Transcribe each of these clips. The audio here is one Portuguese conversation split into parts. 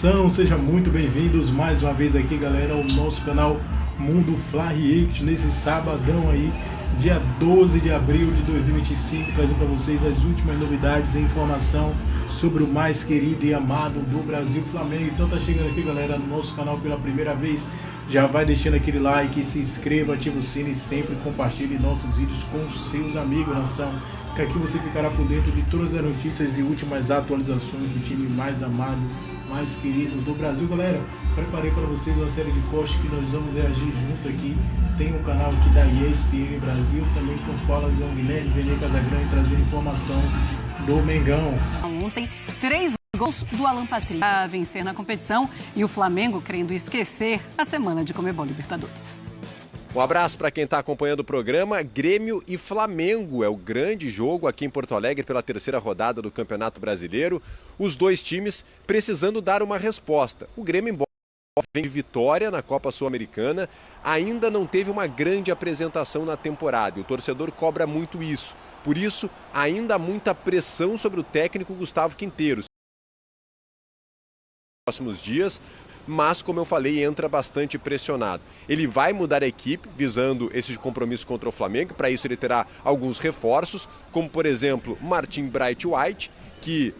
nação, sejam muito bem-vindos mais uma vez aqui, galera, ao nosso canal Mundo Fla React, nesse sabadão aí, dia 12 de abril de 2025, trazendo para vocês as últimas novidades e informação sobre o mais querido e amado do Brasil, Flamengo. Então tá chegando aqui, galera, no nosso canal pela primeira vez, já vai deixando aquele like, se inscreva, ativa o sino e sempre compartilhe nossos vídeos com seus amigos, nação, que aqui você ficará por dentro de todas as notícias e últimas atualizações do time mais amado, mais querido do Brasil. Galera, preparei para vocês uma série de posts que nós vamos reagir junto aqui. Tem um canal aqui da ESPN Brasil, também com fala de João Guilherme, Vene Casagrande, trazendo informações do Mengão. Ontem, 3 gols do Alan Patrick a vencer na competição e o Flamengo querendo esquecer a semana de Conmebol Libertadores. Um abraço para quem está acompanhando o programa. Grêmio e Flamengo é o grande jogo aqui em Porto Alegre pela terceira rodada do Campeonato Brasileiro. Os dois times precisando dar uma resposta. O Grêmio, embora vem de vitória na Copa Sul-Americana, ainda não teve uma grande apresentação na temporada. E o torcedor cobra muito isso. Por isso, ainda há muita pressão sobre o técnico Gustavo Quinteiros. Nos próximos dias, mas, como eu falei, entra bastante pressionado. Ele vai mudar a equipe, visando esse compromisso contra o Flamengo. Para isso ele terá alguns reforços, como, por exemplo, Martin Bright White, que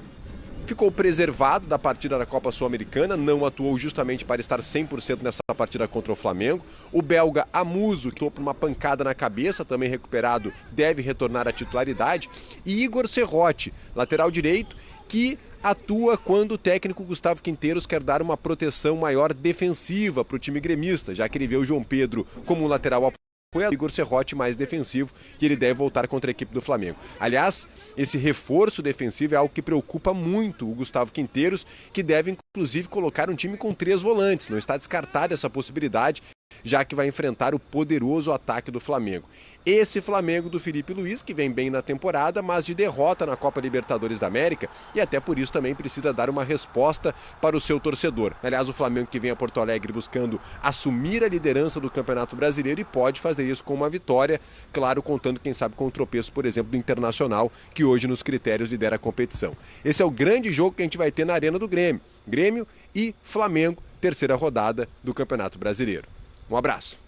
ficou preservado da partida da Copa Sul-Americana, não atuou justamente para estar 100% nessa partida contra o Flamengo. O belga Amuso, que tomou por uma pancada na cabeça, também recuperado, deve retornar à titularidade. E Igor Serrote, lateral direito, que atua quando o técnico Gustavo Quinteiros quer dar uma proteção maior defensiva para o time gremista, já que ele vê o João Pedro como um lateral apoiador, Igor Serrote mais defensivo, e ele deve voltar contra a equipe do Flamengo. Aliás, esse reforço defensivo é algo que preocupa muito o Gustavo Quinteiros, que deve inclusive colocar um time com 3 volantes. Não está descartada essa possibilidade, já que vai enfrentar o poderoso ataque do Flamengo. Esse Flamengo do Felipe Luiz, que vem bem na temporada, mas de derrota na Copa Libertadores da América, e até por isso também precisa dar uma resposta para o seu torcedor. Aliás, o Flamengo que vem a Porto Alegre buscando assumir a liderança do Campeonato Brasileiro e pode fazer isso com uma vitória, claro, contando, quem sabe, com o tropeço, por exemplo, do Internacional, que hoje nos critérios lidera a competição. Esse é o grande jogo que a gente vai ter na Arena do Grêmio. Grêmio e Flamengo, terceira rodada do Campeonato Brasileiro. Um abraço.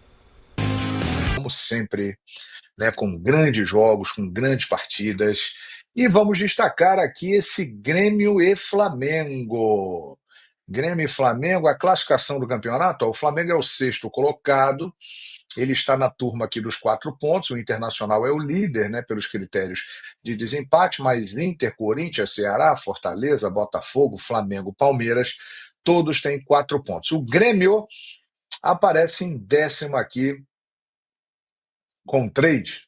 Como sempre, né, com grandes jogos, com grandes partidas. E vamos destacar aqui esse Grêmio e Flamengo. Grêmio e Flamengo, a classificação do campeonato, ó, o Flamengo é o 6º colocado, ele está na turma aqui dos 4 pontos, o Internacional é o líder, né, pelos critérios de desempate, mas Inter, Corinthians, Ceará, Fortaleza, Botafogo, Flamengo, Palmeiras, todos têm 4 pontos. O Grêmio aparece em 10º aqui, com 3.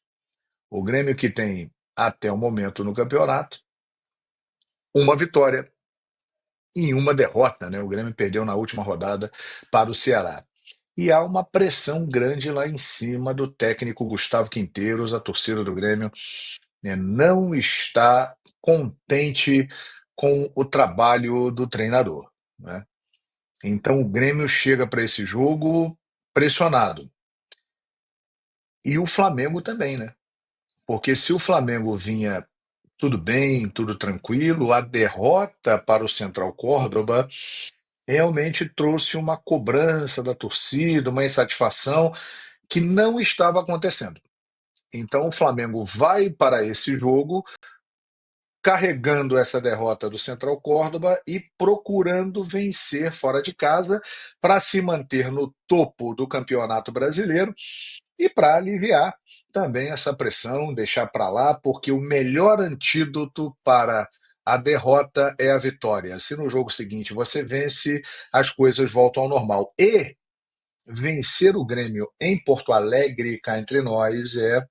O Grêmio que tem, até o momento no campeonato, uma vitória e uma derrota, né? O Grêmio perdeu na última rodada para o Ceará. E há uma pressão grande lá em cima do técnico Gustavo Quinteiros. A torcida do Grêmio, né, não está contente com o trabalho do treinador, né? Então o Grêmio chega para esse jogo pressionado. E o Flamengo também, né? Porque se o Flamengo vinha tudo bem, tudo tranquilo, a derrota para o Central Córdoba realmente trouxe uma cobrança da torcida, uma insatisfação que não estava acontecendo. Então o Flamengo vai para esse jogo carregando essa derrota do Central Córdoba e procurando vencer fora de casa para se manter no topo do Campeonato Brasileiro e para aliviar também essa pressão, deixar para lá, porque o melhor antídoto para a derrota é a vitória. Se no jogo seguinte você vence, as coisas voltam ao normal. E vencer o Grêmio em Porto Alegre, cá entre nós, é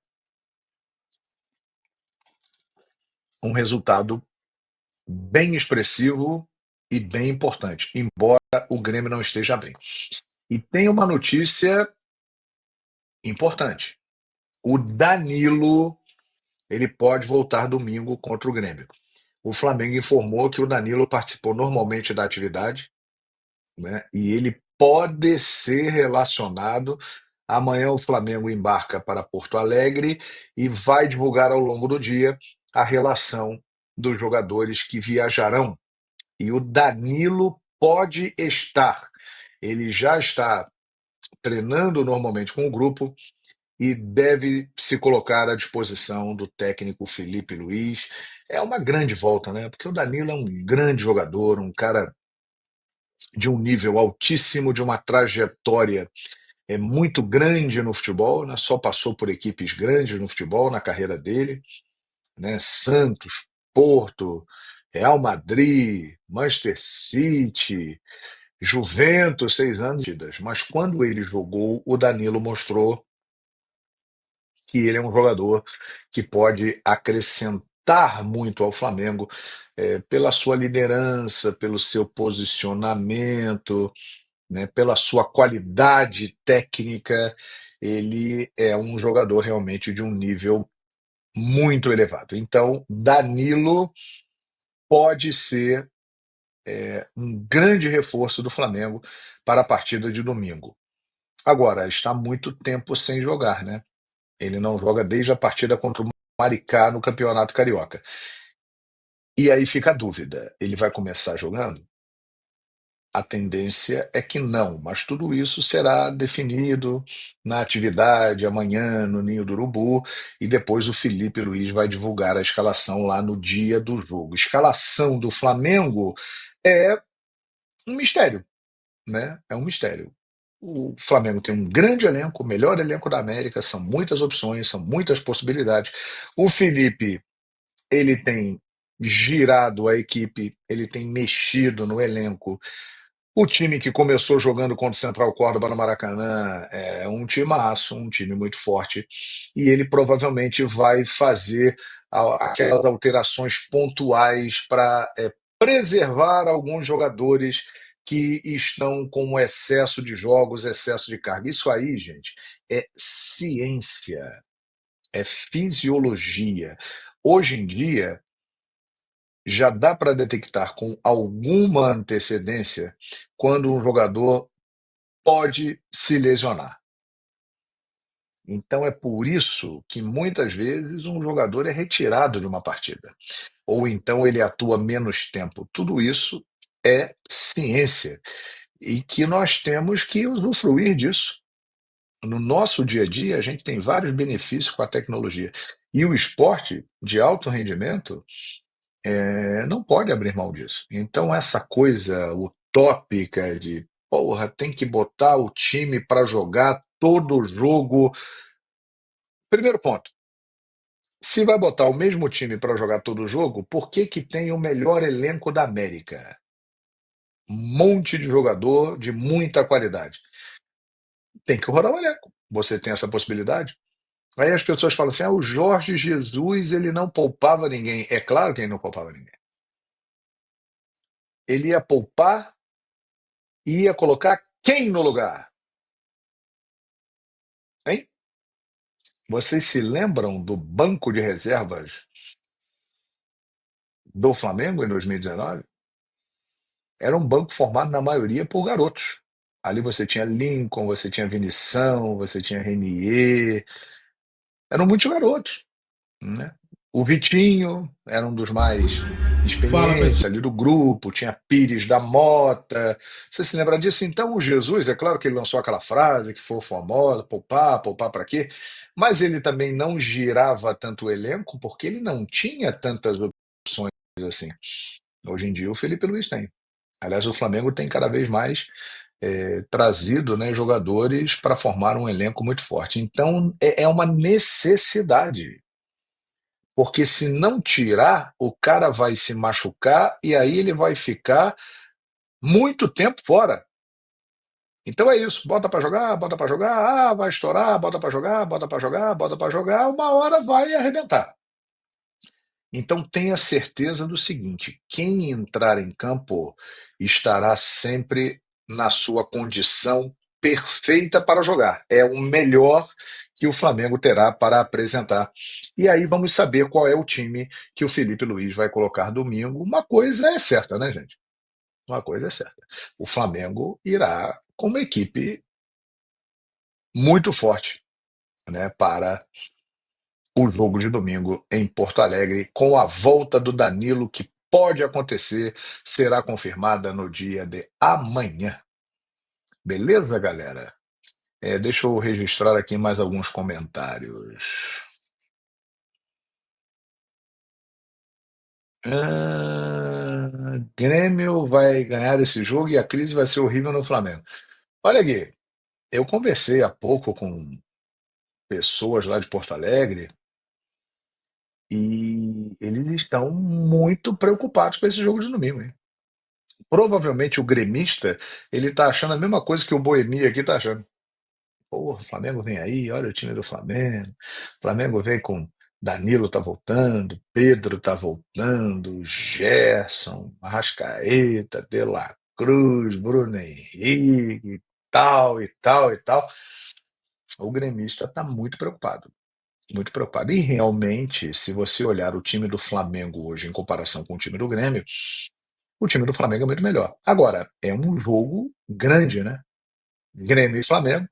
um resultado bem expressivo e bem importante, embora o Grêmio não esteja bem. E tem uma notícia importante. O Danilo, ele pode voltar domingo contra o Grêmio. O Flamengo informou que o Danilo participou normalmente da atividade, né, e ele pode ser relacionado. Amanhã o Flamengo embarca para Porto Alegre e vai divulgar ao longo do dia a relação dos jogadores que viajarão. E o Danilo pode estar. Ele já está treinando normalmente com o grupo e deve se colocar à disposição do técnico Felipe Luiz. É uma grande volta, né? Porque o Danilo é um grande jogador, um cara de um nível altíssimo, de uma trajetória muito grande no futebol, né? Só passou por equipes grandes no futebol na carreira dele, né? Santos, Porto, Real Madrid, Manchester City, Juventus, 6 anos. Mas quando ele jogou, o Danilo mostrou que ele é um jogador que pode acrescentar muito ao Flamengo, pela sua liderança, pelo seu posicionamento, né, pela sua qualidade técnica. Ele é um jogador realmente de um nível muito elevado. Então, Danilo pode ser um grande reforço do Flamengo para a partida de domingo. Agora, está muito tempo sem jogar, né? Ele não joga desde a partida contra o Maricá no Campeonato Carioca. E aí fica a dúvida: ele vai começar jogando? A tendência é que não, mas tudo isso será definido na atividade amanhã no Ninho do Urubu, e depois o Felipe Luiz vai divulgar a escalação lá no dia do jogo. Escalação do Flamengo é um mistério, né? É um mistério. O Flamengo tem um grande elenco, o melhor elenco da América, são muitas opções, são muitas possibilidades. O Felipe, ele tem girado a equipe, ele tem mexido no elenco. O time que começou jogando contra o Central Córdoba no Maracanã é um timaço, um time muito forte, e ele provavelmente vai fazer aquelas alterações pontuais para preservar alguns jogadores que estão com excesso de jogos, excesso de carga. Isso aí, gente, é ciência, é fisiologia. Hoje em dia, já dá para detectar com alguma antecedência quando um jogador pode se lesionar. Então é por isso que muitas vezes um jogador é retirado de uma partida, ou então ele atua menos tempo. Tudo isso é ciência e que nós temos que usufruir disso. No nosso dia a dia, a gente tem vários benefícios com a tecnologia. E o esporte de alto rendimento não pode abrir mão disso. Então, essa coisa utópica de, porra, tem que botar o time para jogar todo jogo. Primeiro ponto, se vai botar o mesmo time para jogar todo jogo, por que que tem o melhor elenco da América? Um monte de jogador de muita qualidade. Tem que rodar o elenco. Você tem essa possibilidade? Aí as pessoas falam assim: o Jorge Jesus, ele não poupava ninguém. É claro que ele não poupava ninguém. Ele ia poupar e ia colocar quem no lugar? Hein? Vocês se lembram do banco de reservas do Flamengo em 2019? Era um banco formado na maioria por garotos. Ali você tinha Lincoln, você tinha Vinição, você tinha Renier. Eram muitos garotos, né? O Vitinho era um dos mais Fala, experientes pessoal. ali do grupo, tinha Pires da Mota. Você se lembra disso? Então, o Jesus, é claro que ele lançou aquela frase que foi famosa: poupar, poupar para quê? Mas ele também não girava tanto o elenco porque ele não tinha tantas opções assim. Hoje em dia, o Felipe Luiz tem. Aliás, o Flamengo tem cada vez mais trazido, né, jogadores para formar um elenco muito forte. Então, é uma necessidade. Porque se não tirar, o cara vai se machucar e aí ele vai ficar muito tempo fora. Então é isso, bota para jogar, vai estourar, bota para jogar, bota para jogar, bota para jogar, uma hora vai arrebentar. Então tenha certeza do seguinte: quem entrar em campo estará sempre na sua condição perfeita para jogar. É o melhor que o Flamengo terá para apresentar. E aí vamos saber qual é o time que o Felipe Luiz vai colocar domingo. Uma coisa é certa, né, gente? Uma coisa é certa. O Flamengo irá com uma equipe muito forte, né, para o jogo de domingo em Porto Alegre, com a volta do Danilo, que pode acontecer, será confirmada no dia de amanhã. Beleza, galera? Deixa eu registrar aqui mais alguns comentários. Grêmio vai ganhar esse jogo e a crise vai ser horrível no Flamengo. Olha aqui, eu conversei há pouco com pessoas lá de Porto Alegre e eles estão muito preocupados com esse jogo de domingo, hein? Provavelmente o gremista, ele tá achando a mesma coisa que o Boemia aqui tá achando. Porra, o Flamengo vem aí, olha o time do Flamengo. O Flamengo vem com Danilo tá voltando, Pedro tá voltando, Gerson, Arrascaeta, De La Cruz, Bruno Henrique, tal e tal e tal. O gremista está muito preocupado. Muito preocupado. E realmente, se você olhar o time do Flamengo hoje em comparação com o time do Grêmio, o time do Flamengo é muito melhor. Agora, é um jogo grande, né? Grêmio e Flamengo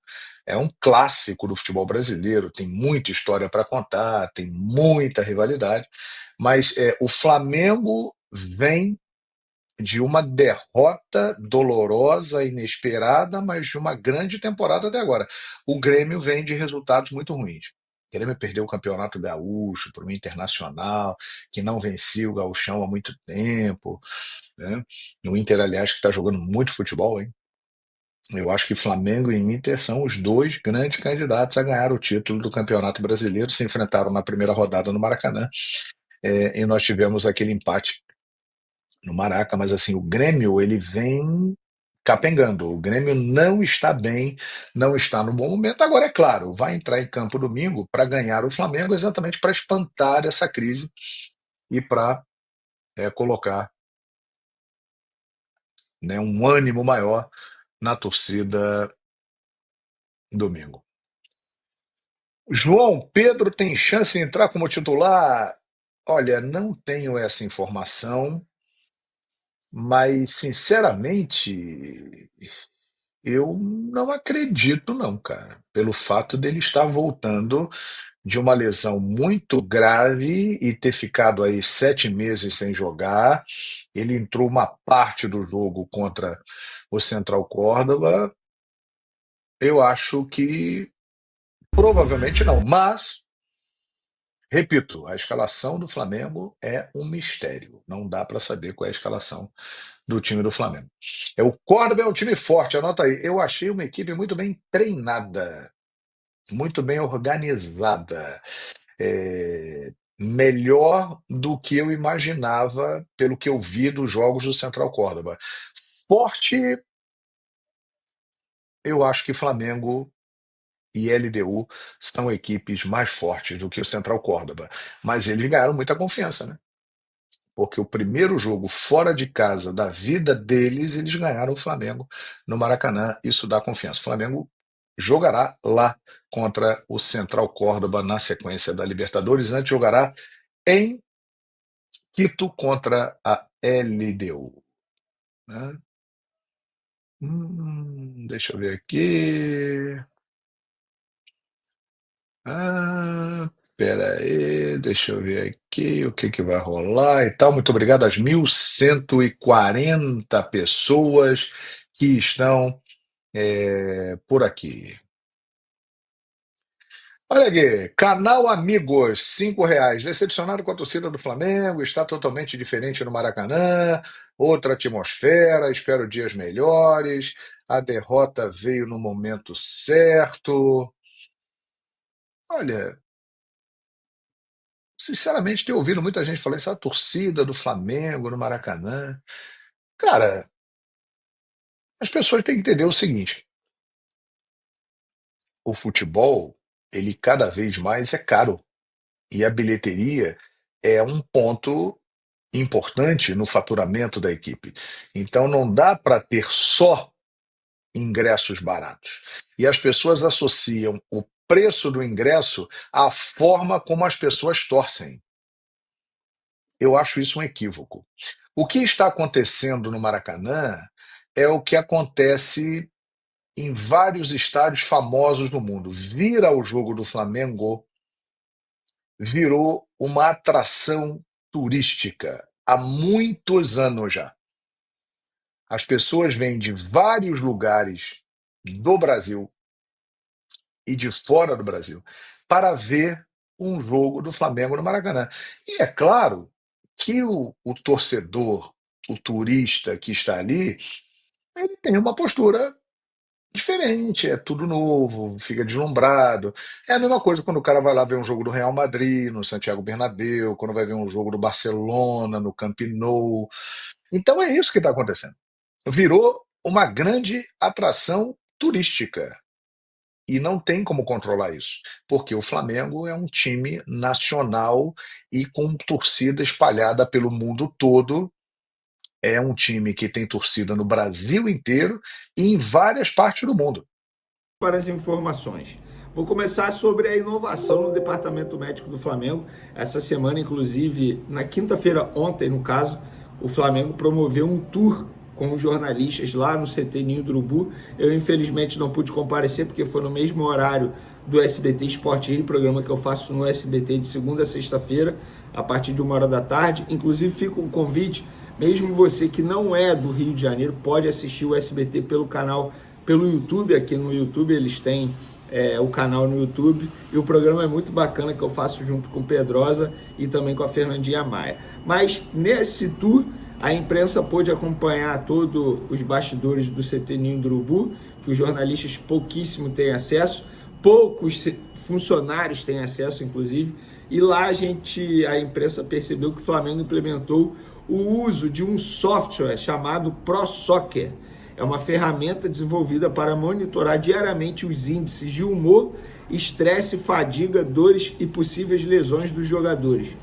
é um clássico do futebol brasileiro, tem muita história para contar, tem muita rivalidade, mas o Flamengo vem de uma derrota dolorosa, inesperada, mas de uma grande temporada até agora. O Grêmio vem de resultados muito ruins. O Grêmio perdeu o Campeonato Gaúcho para o Internacional, que não vencia o Gauchão há muito tempo, né? O Inter, aliás, que está jogando muito futebol, hein? Eu acho que Flamengo e Inter são os dois grandes candidatos a ganhar o título do Campeonato Brasileiro. Se enfrentaram na primeira rodada no Maracanã, e nós tivemos aquele empate no Maraca, mas assim, o Grêmio ele vem capengando. O Grêmio não está bem, não está no bom momento. Agora, é claro, vai entrar em campo domingo para ganhar o Flamengo, exatamente para espantar essa crise e para colocar, né, um ânimo maior na torcida domingo. João Pedro tem chance de entrar como titular? Olha, não tenho essa informação, mas sinceramente eu não acredito não, cara. Pelo fato dele estar voltando de uma lesão muito grave e ter ficado aí 7 meses sem jogar. Ele entrou uma parte do jogo contra o Central Córdoba. Eu acho que provavelmente não, mas repito, a escalação do Flamengo é um mistério. Não dá para saber qual é a escalação do time do Flamengo. O Córdoba é um time forte, anota aí. Eu achei uma equipe muito bem treinada, muito bem organizada, melhor do que eu imaginava pelo que eu vi dos jogos do Central Córdoba. Forte, eu acho que Flamengo e LDU são equipes mais fortes do que o Central Córdoba, mas eles ganharam muita confiança, né? Porque o primeiro jogo fora de casa da vida deles, eles ganharam o Flamengo no Maracanã. Isso dá confiança. O Flamengo jogará lá contra o Central Córdoba na sequência da Libertadores. Antes jogará em Quito contra a LDU, né? Deixa eu ver aqui. Pera aí, deixa eu ver aqui o que vai rolar e tal. Muito obrigado às 1.140 pessoas que estão por aqui. Olha aqui, canal Amigos, R$ 5. Decepcionado com a torcida do Flamengo, está totalmente diferente no Maracanã, outra atmosfera, espero dias melhores. A derrota veio no momento certo. Olha, sinceramente, tenho ouvido muita gente falar isso, a torcida do Flamengo no Maracanã. Cara, as pessoas têm que entender o seguinte: o futebol, ele cada vez mais é caro. E a bilheteria é um ponto importante no faturamento da equipe. Então não dá para ter só ingressos baratos. E as pessoas associam o preço do ingresso à forma como as pessoas torcem. Eu acho isso um equívoco. O que está acontecendo no Maracanã é o que acontece em vários estádios famosos do mundo. Vir ao jogo do Flamengo virou uma atração turística. há muitos anos já. As pessoas vêm de vários lugares do Brasil e de fora do Brasil para ver um jogo do Flamengo no Maracanã. E é claro que o torcedor, o turista que está ali, ele tem uma postura diferente, é tudo novo, fica deslumbrado. É a mesma coisa quando o cara vai lá ver um jogo do Real Madrid, no Santiago Bernabéu, quando vai ver um jogo do Barcelona, no Camp Nou. Então é isso que está acontecendo. Virou uma grande atração turística. E não tem como controlar isso, porque o Flamengo é um time nacional e com torcida espalhada pelo mundo todo. É um time que tem torcida no Brasil inteiro e em várias partes do mundo. Para as informações. Vou começar sobre a inovação no departamento médico do Flamengo. Essa semana, inclusive, na quinta-feira, ontem, no caso, o Flamengo promoveu um tour com os jornalistas lá no CT Ninho do Urubu. Eu, infelizmente, não pude comparecer, porque foi no mesmo horário do SBT Esporte Rio, programa que eu faço no SBT de segunda a sexta-feira, a partir de 1h da tarde. Inclusive, fica o convite, mesmo você que não é do Rio de Janeiro, pode assistir o SBT pelo canal, pelo YouTube. Aqui no YouTube eles têm o canal no YouTube, e o programa é muito bacana, que eu faço junto com o Pedrosa e também com a Fernandinha Maia. Mas nesse tour, a imprensa pôde acompanhar todos os bastidores do CT Ninho do Urubu, que os jornalistas pouquíssimo têm acesso, poucos funcionários têm acesso, inclusive, e lá a imprensa percebeu que o Flamengo implementou o uso de um software chamado ProSoccer. É uma ferramenta desenvolvida para monitorar diariamente os índices de humor, estresse, fadiga, dores e possíveis lesões dos jogadores.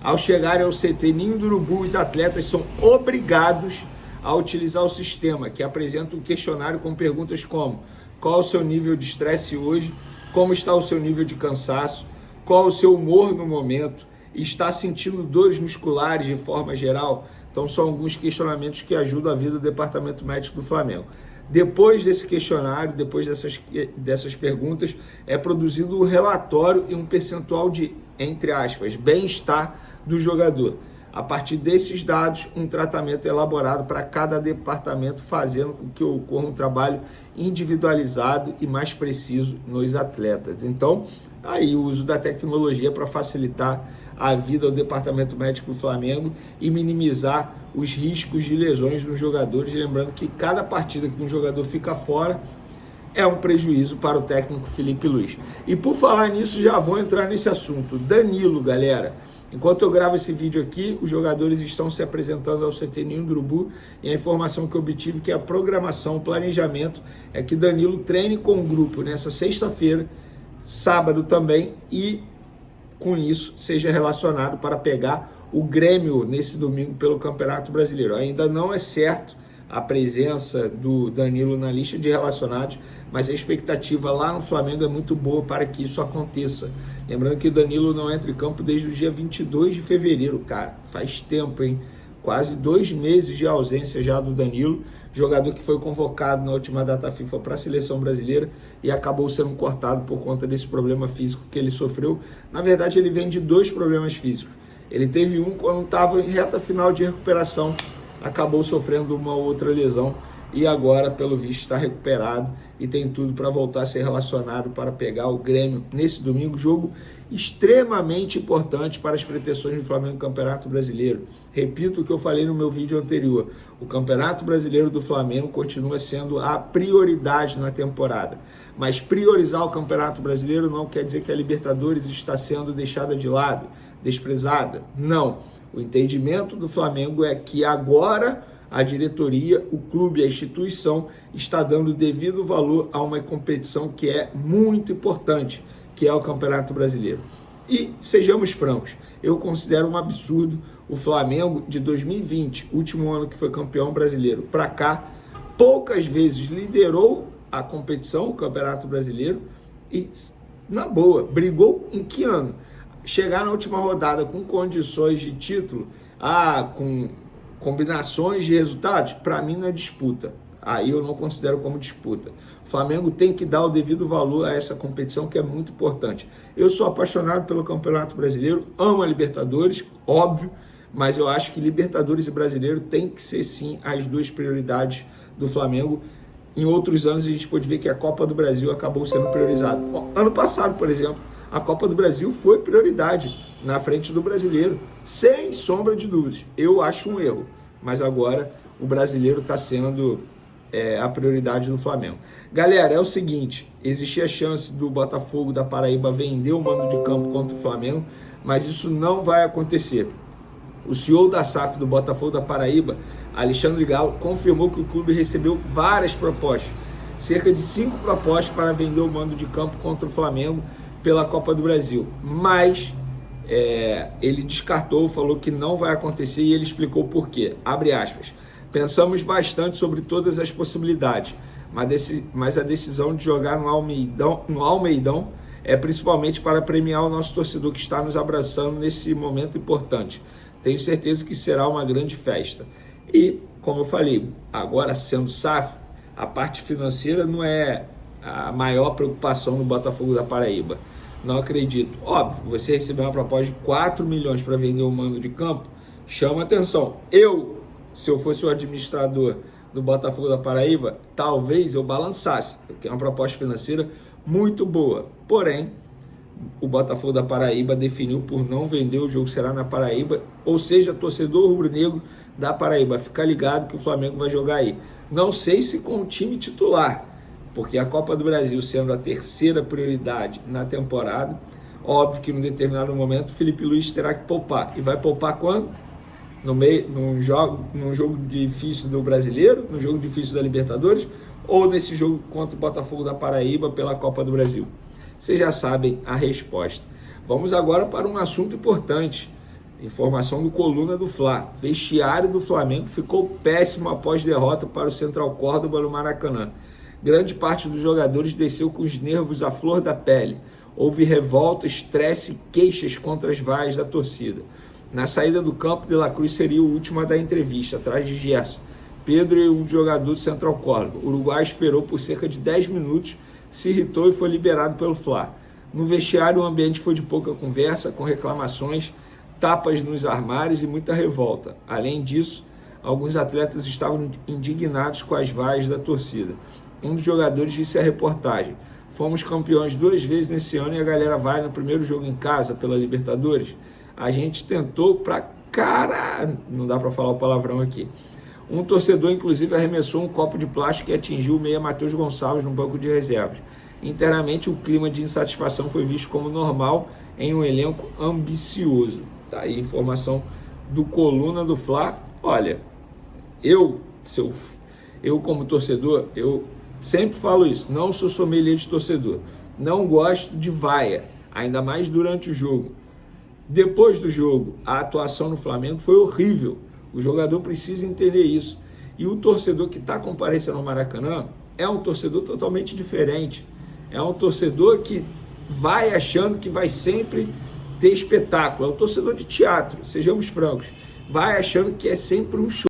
Ao chegarem ao CT Ninho do Urubu, os atletas são obrigados a utilizar o sistema, que apresenta um questionário com perguntas como: qual o seu nível de estresse hoje, como está o seu nível de cansaço, qual o seu humor no momento, está sentindo dores musculares de forma geral. Então são alguns questionamentos que ajudam a vida do departamento médico do Flamengo. Depois desse questionário, depois dessas perguntas, é produzido um relatório e um percentual de, entre aspas, bem-estar do jogador. A partir desses dados, um tratamento é elaborado para cada departamento, fazendo com que ocorra um trabalho individualizado e mais preciso nos atletas. Então, aí o uso da tecnologia para facilitar a vida do departamento médico do Flamengo e minimizar os riscos de lesões dos jogadores. Lembrando que cada partida que um jogador fica fora é um prejuízo para o técnico Felipe Luiz. E por falar nisso, já vou entrar nesse assunto. Danilo, galera. Enquanto eu gravo esse vídeo aqui, os jogadores estão se apresentando ao CT Ninho do Urubu, e a informação que eu obtive que a programação, o planejamento é que Danilo treine com o grupo nessa sexta-feira, sábado também, e com isso seja relacionado para pegar o Grêmio nesse domingo pelo Campeonato Brasileiro. Ainda não é certo a presença do Danilo na lista de relacionados, mas a expectativa lá no Flamengo é muito boa para que isso aconteça. Lembrando que o Danilo não entra em campo desde o dia 22 de fevereiro, cara. Faz tempo, hein? Quase 2 meses de ausência já do Danilo, jogador que foi convocado na última data FIFA para a seleção brasileira e acabou sendo cortado por conta desse problema físico que ele sofreu. Na verdade, ele vem de 2 problemas físicos. Ele teve um quando estava em reta final de recuperação, acabou sofrendo uma outra lesão e agora, pelo visto, está recuperado e tem tudo para voltar a ser relacionado para pegar o Grêmio nesse domingo. Jogo extremamente importante para as pretensões do Flamengo no Campeonato Brasileiro. Repito o que eu falei no meu vídeo anterior: o Campeonato Brasileiro do Flamengo continua sendo a prioridade na temporada. Mas priorizar o Campeonato Brasileiro não quer dizer que a Libertadores está sendo deixada de lado, desprezada. Não. O entendimento do Flamengo é que agora a diretoria, o clube, a instituição está dando devido valor a uma competição que é muito importante, que é o Campeonato Brasileiro. E sejamos francos, eu considero um absurdo o Flamengo de 2020, último ano que foi campeão brasileiro, para cá, poucas vezes liderou a competição, o Campeonato Brasileiro, e na boa, brigou em que ano? Chegar na última rodada com condições de título, com combinações de resultados, para mim não é disputa. Aí eu não considero como disputa. O Flamengo tem que dar o devido valor a essa competição, que é muito importante. Eu sou apaixonado pelo Campeonato Brasileiro, amo a Libertadores, óbvio, mas eu acho que Libertadores e Brasileiro tem que ser sim as duas prioridades do Flamengo. Em outros anos a gente pode ver que a Copa do Brasil acabou sendo priorizada. Bom, ano passado, por exemplo, a Copa do Brasil foi prioridade na frente do Brasileiro, sem sombra de dúvidas. Eu acho um erro, mas agora o Brasileiro está sendo a prioridade do Flamengo. Galera, é o seguinte, existia a chance do Botafogo da Paraíba vender o mando de campo contra o Flamengo, mas isso não vai acontecer. O CEO da SAF do Botafogo da Paraíba, Alexandre Galo, confirmou que o clube recebeu várias propostas, cerca de 5 propostas para vender o mando de campo contra o Flamengo pela Copa do Brasil, mas ele descartou, falou que não vai acontecer e ele explicou por quê. Abre aspas, pensamos bastante sobre todas as possibilidades, mas a decisão de jogar no Almeidão é principalmente para premiar o nosso torcedor que está nos abraçando nesse momento importante. Tenho certeza que será uma grande festa. E, como eu falei, agora sendo SAF, a parte financeira não é a maior preocupação do Botafogo da Paraíba. Não acredito. Óbvio, você receber uma proposta de 4 milhões para vender o mando de campo, chama atenção. Se eu fosse o administrador do Botafogo da Paraíba, talvez eu balançasse, porque é uma proposta financeira muito boa. Porém, o Botafogo da Paraíba definiu por não vender, o jogo será na Paraíba, ou seja, torcedor rubro-negro da Paraíba, fica ligado que o Flamengo vai jogar aí. Não sei se com o time titular, porque a Copa do Brasil sendo a terceira prioridade na temporada, óbvio que em um determinado momento o Felipe Luiz terá que poupar. E vai poupar quando? Num jogo difícil do Brasileiro, no jogo difícil da Libertadores, ou nesse jogo contra o Botafogo da Paraíba pela Copa do Brasil? Vocês já sabem a resposta. Vamos agora para um assunto importante. Informação do Coluna do Fla. Vestiário do Flamengo ficou péssimo após derrota para o Central Córdoba no Maracanã. Grande parte dos jogadores desceu com os nervos à flor da pele. Houve revolta, estresse e queixas contra as vaias da torcida. Na saída do campo, De La Cruz seria o último a dar entrevista, atrás de Gerson. Pedro e um jogador do Central Córdoba. O Uruguai esperou por cerca de 10 minutos, se irritou e foi liberado pelo Fla. No vestiário, o ambiente foi de pouca conversa, com reclamações, tapas nos armários e muita revolta. Além disso, alguns atletas estavam indignados com as vaias da torcida. Um dos jogadores disse à reportagem: fomos campeões 2 vezes nesse ano e a galera vai no primeiro jogo em casa pela Libertadores. A gente tentou pra cara... Não dá pra falar o palavrão aqui. Um torcedor, inclusive, arremessou um copo de plástico que atingiu o meia Matheus Gonçalves no banco de reservas. Internamente, o clima de insatisfação foi visto como normal em um elenco ambicioso. Tá aí a informação do Coluna do Fla. Olha, eu como torcedor, eu sempre falo isso, não sou sommelier de torcedor. Não gosto de vaia, ainda mais durante o jogo. Depois do jogo, a atuação no Flamengo foi horrível. O jogador precisa entender isso. E o torcedor que está comparecendo ao Maracanã é um torcedor totalmente diferente. É um torcedor que vai achando que vai sempre ter espetáculo. É um torcedor de teatro, sejamos francos. Vai achando que é sempre um show.